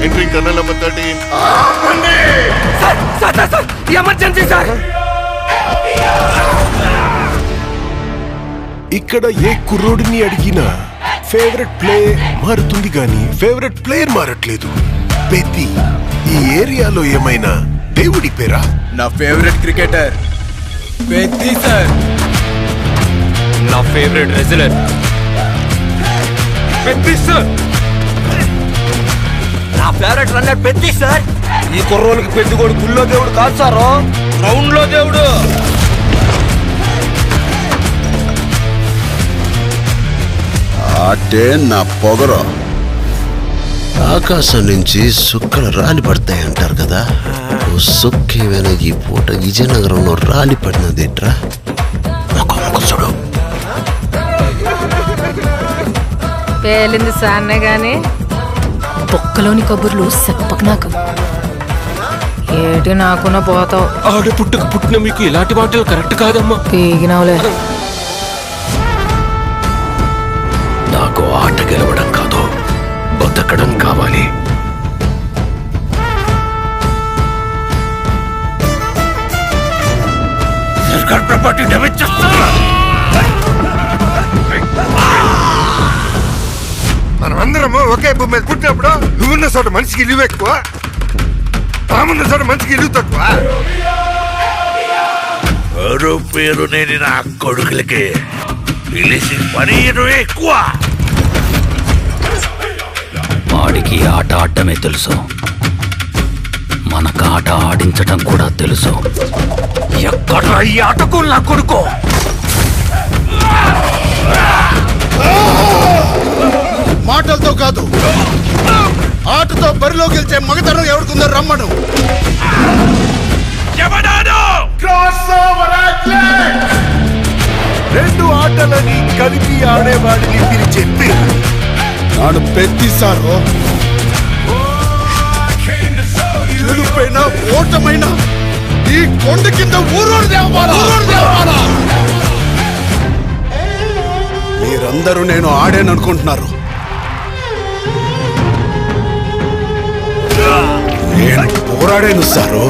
Entering tunnel number 13. Sir emergency sir. ఇక్కడ ఏ కుర్రోడిని అడిగినా favourite play మారుతుంది గాని ఫేవరెట్ ప్లేయర్ మారట్లేదు. పెద్ది ఈ ఏరియాలో ఏమైనా దేవుడి పేరా? నా ఫేవరెట్ క్రికెటర్ పెద్ది సార్. నా ఫేవరెట్ రెజ్లర్ పెద్ది సార్. నా ఫేవరెట్ రన్నర్ పెద్ది సార్. ఈ కుర్రోళ్ళకి పెద్ది కూడా గుళ్ళో దేవుడు కాదు సార్, గ్రౌండ్ లో దేవుడు. ఆటే నా పొగరు. ఆకాశం నుంచి సుక్కలు రాలి పడతాయి అంటారు కదా, సుక్కేమైనా ఈ పూట విజయనగరంలో రాలి పడినదేట్రా? చూడు, పేలింది సాన్నే గాని బొక్కలోని కబుర్లు చెప్పకు నాకు. ఏటి నాకున్న పోతావు. ఆడ పుట్టుకు పుట్టిన మీకు ఇలాంటి మాటలు కరెక్ట్ కాదమ్మా. పీగినవులే. నాకు ఆట గెలవడం కాదు, బతకడం కావాలి. సర్కార్ ప్రాపర్టీ డ్యామేజ్ చేస్తా. మనమందరము ఒకే భూమి మీద పుట్టినప్పుడు నువ్వున్న చోట మనిషికి ఇల్లు ఎక్కువ, తామున్న చోట మనిషికి ఇల్లు తక్కువ. పేరు నేను నా కొడుకులకి పిలిచి పని ఎక్కువ. వాడికి ఆట ఆడటమే తెలుసు, మనకు ఆట ఆడించటం కూడా తెలుసు. ఎక్కడ ఈ ఆటకు నా కొడుకు? మాటలతో కాదు, ఆటతో బరిలో గెలిచే మగతనం ఎవరికుందో రమ్మను. రెండు ఆటలని కలిపి ఆడేవాడిని పిలిచే పేరు నాడు పెద్ది సారు. గెలుపైనా ఓటమైనా ఈ కొండ కింద ఊరోడు దేవాలా. మీరందరూ నేను ఆడాననుకుంటున్నారు, నేను పోరాడాను సారు.